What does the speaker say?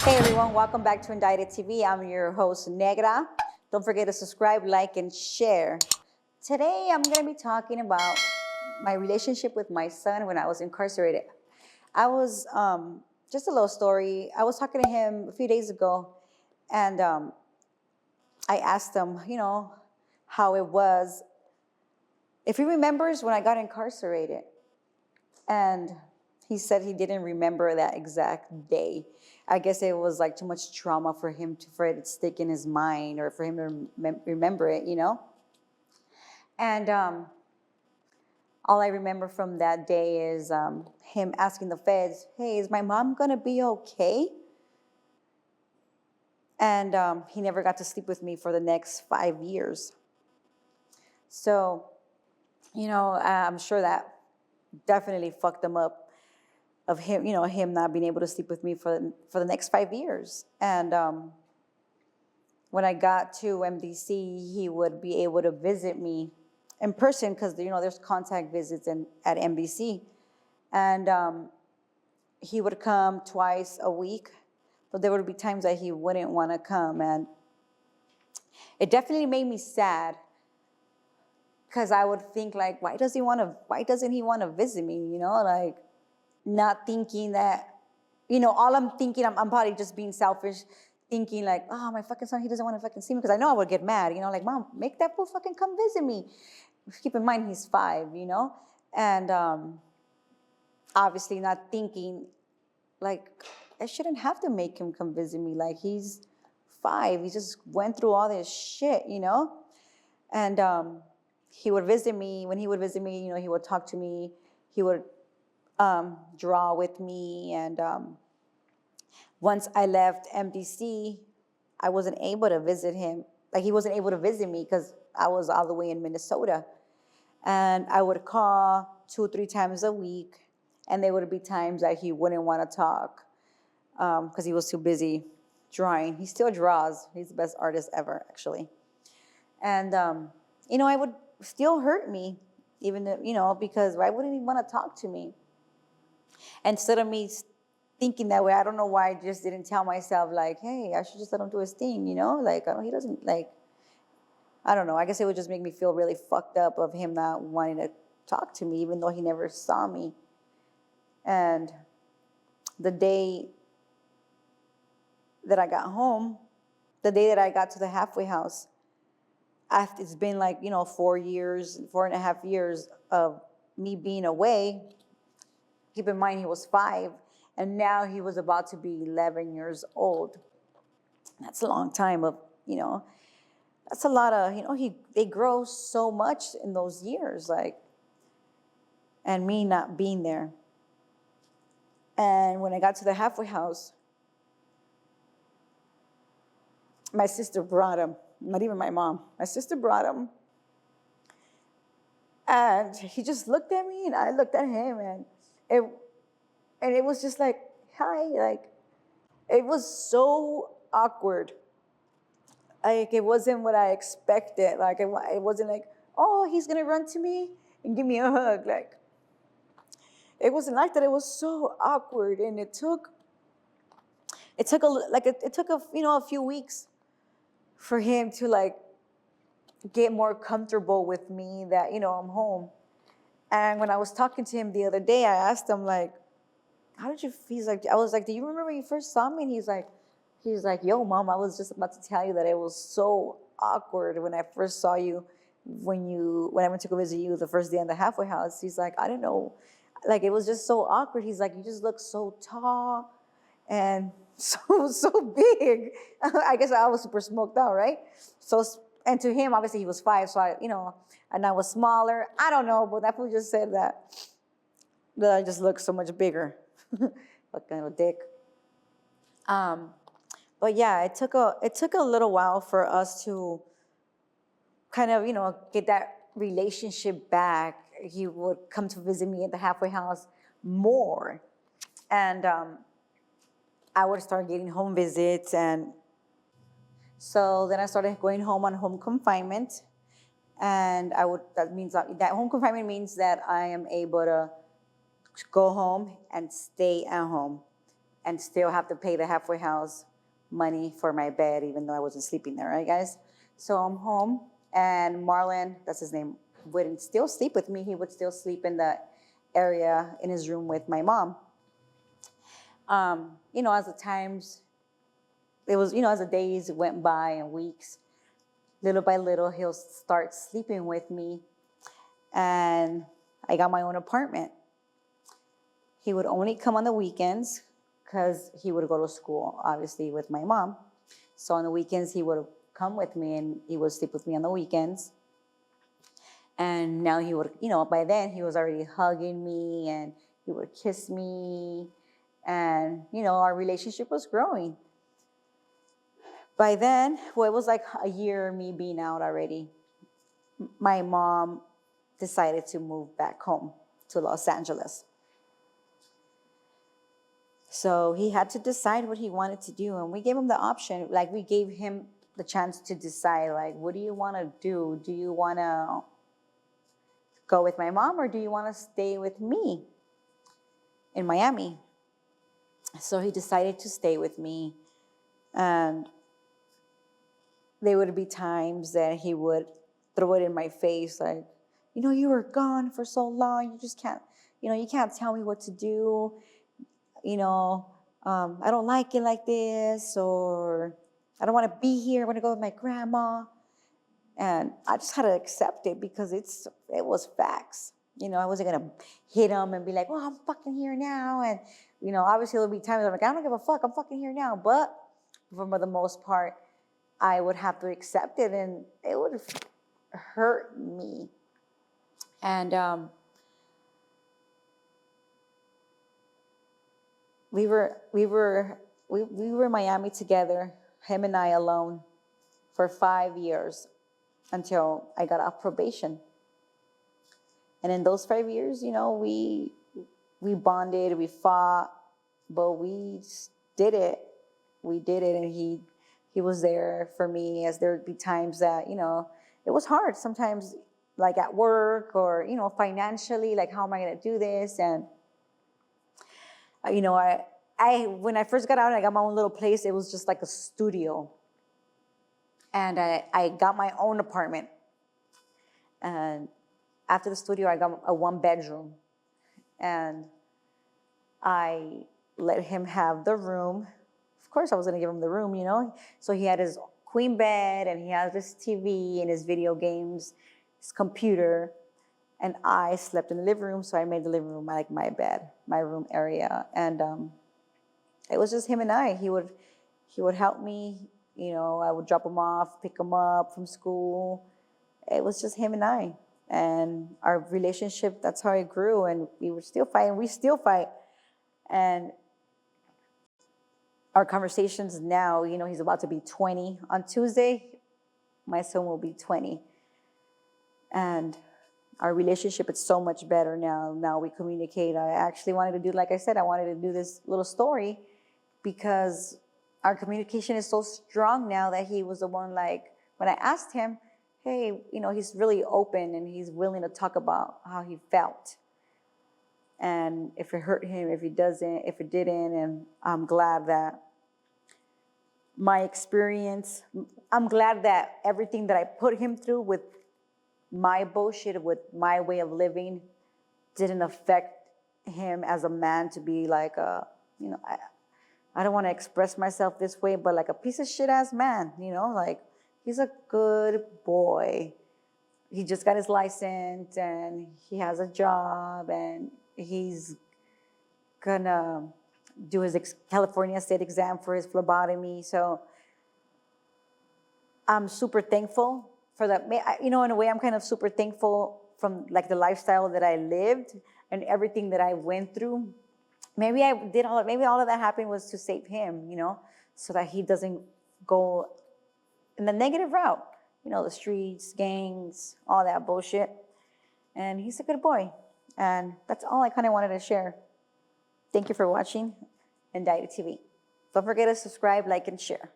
Hey everyone, welcome back to Indicted TV. I'm your host, Negra. Don't forget to subscribe, like, and share. Today I'm going to be talking about my relationship with my son when I was incarcerated. I was, just a little story. I was talking to him a few days ago, and I asked him, how it was. If he remembers when I got incarcerated, and he said he didn't remember that exact day. I guess it was like too much trauma for him for it to stick in his mind or for him to remember it. And all I remember from that day is him asking the feds, "Hey, is my mom gonna be okay?" And he never got to sleep with me for the next 5 years. So, I'm sure that definitely fucked him up of him, him not being able to sleep with me for the next 5 years. And when I got to MDC, he would be able to visit me in person because there's contact visits at MDC, and he would come twice a week, but there would be times that he wouldn't want to come, and it definitely made me sad because I would think like, why doesn't he want to visit me? Like, not thinking that, all I'm thinking, I'm probably just being selfish, thinking like, oh, my fucking son, he doesn't want to fucking see me, because I know I would get mad, like, Mom, make that fool fucking come visit me. Keep in mind, he's 5, and obviously not thinking, like, I shouldn't have to make him come visit me. Like, he's 5, he just went through all this shit, and he would visit me. When he would visit me, he would talk to me, he would draw with me. And once I left MDC, I wasn't able to visit him. Like, he wasn't able to visit me because I was all the way in Minnesota. And I would call 2-3 times a week, and there would be times that he wouldn't want to talk because he was too busy drawing. He still draws. He's the best artist ever, actually. And, it would still hurt me, even though, because why wouldn't he want to talk to me? Instead of me thinking that way, I don't know why I just didn't tell myself, like, hey, I should just let him do his thing, like, he doesn't, like, I don't know. I guess it would just make me feel really fucked up of him not wanting to talk to me, even though he never saw me. And the day that I got home, the day that I got to the halfway house, it's been like, 4.5 years of me being away. Keep in mind, he was 5, and now he was about to be 11 years old. That's a long time of, that's a lot of, they grow so much in those years, like, and me not being there. And when I got to the halfway house, my sister brought him, not even my mom. My sister brought him, and he just looked at me, and I looked at him, and it was just like, hi, like, it was so awkward. Like, it wasn't what I expected. Like, it wasn't like, oh, he's gonna run to me and give me a hug. Like, it wasn't like that. It was so awkward, and it took a few weeks for him to, like, get more comfortable with me that I'm home. And when I was talking to him the other day, I asked him, like, how did you feel? I was like, do you remember when you first saw me? And he's like, yo, Mom, I was just about to tell you that it was so awkward when I first saw you, when I went to go visit you the first day in the halfway house. He's like, I don't know, like, it was just so awkward. He's like, you just look so tall and so big. I guess I was super smoked out, right? So, and to him, obviously he was 5, so and I was smaller. I don't know, but that fool just said that I just look so much bigger. What kind of a dick. But yeah, it took a little while for us to kind of, get that relationship back. He would come to visit me at the halfway house more. And I would start getting home visits. And so then I started going home on home confinement. And that home confinement means that I am able to go home and stay at home. and still have to pay the halfway house money for my bed, even though I wasn't sleeping there, right, guys? So I'm home, and Marlon, that's his name, wouldn't still sleep with me. He would still sleep in the area in his room with my mom. As the times, as the days went by and weeks, little by little, he'll start sleeping with me. And I got my own apartment. He would only come on the weekends because he would go to school, obviously, with my mom. So on the weekends, he would come with me and he would sleep with me on the weekends. And now he would, by then he was already hugging me and he would kiss me. And, our relationship was growing. By then, it was like a year of me being out already. My mom decided to move back home to Los Angeles. So he had to decide what he wanted to do. And we gave him the option, like we gave him the chance to decide, like, what do you want to do? Do you want to go with my mom or do you want to stay with me in Miami? So he decided to stay with me. And there would be times that he would throw it in my face, like, you were gone for so long. You just can't, you can't tell me what to do. I don't like it like this, or I don't want to be here. I want to go with my grandma. And I just had to accept it because it was facts. I wasn't going to hit him and be like, well, I'm fucking here now. And, obviously there'll be times I'm like, I don't give a fuck. I'm fucking here now. But for the most part, I would have to accept it and it would hurt me. And we were in Miami together, him and I alone, for 5 years until I got off probation. And in those 5 years, we bonded, we fought, but we did it. We did it, and he was there for me as there would be times that, it was hard sometimes, like at work or, financially, like, how am I going to do this? And, I when I first got out and I got my own little place, it was just like a studio. And I got my own apartment. And after the studio, I got a 1-bedroom. And I let him have the room. Of course, I was going to give him the room, So he had his queen bed, and he had his TV and his video games, his computer. And I slept in the living room, so I made the living room like my bed, my room area. And it was just him and I. He would help me. I would drop him off, pick him up from school. It was just him and I. And our relationship, that's how it grew. And we were still fighting. We still fight. And our conversations now, he's about to be 20. On Tuesday, my son will be 20. And our relationship is so much better now. Now we communicate. I actually wanted to do, like I said, I wanted to do this little story because our communication is so strong now that he was the one, like, when I asked him, hey, he's really open and he's willing to talk about how he felt. And if it hurt him, if it didn't, and I'm glad that my experience, I'm glad that everything that I put him through with my bullshit, with my way of living, didn't affect him as a man to be like I don't want to express myself this way, but like a piece of shit ass man, like he's a good boy. He just got his license and he has a job and he's gonna do his California state exam for his phlebotomy. So I'm super thankful for that. In a way, I'm kind of super thankful from like the lifestyle that I lived and everything that I went through. Maybe all of that happened was to save him, so that he doesn't go in the negative route, the streets, gangs, all that bullshit. And he's a good boy. And that's all I kind of wanted to share. Thank you for watching Indicted TV. Don't forget to subscribe, like, and share.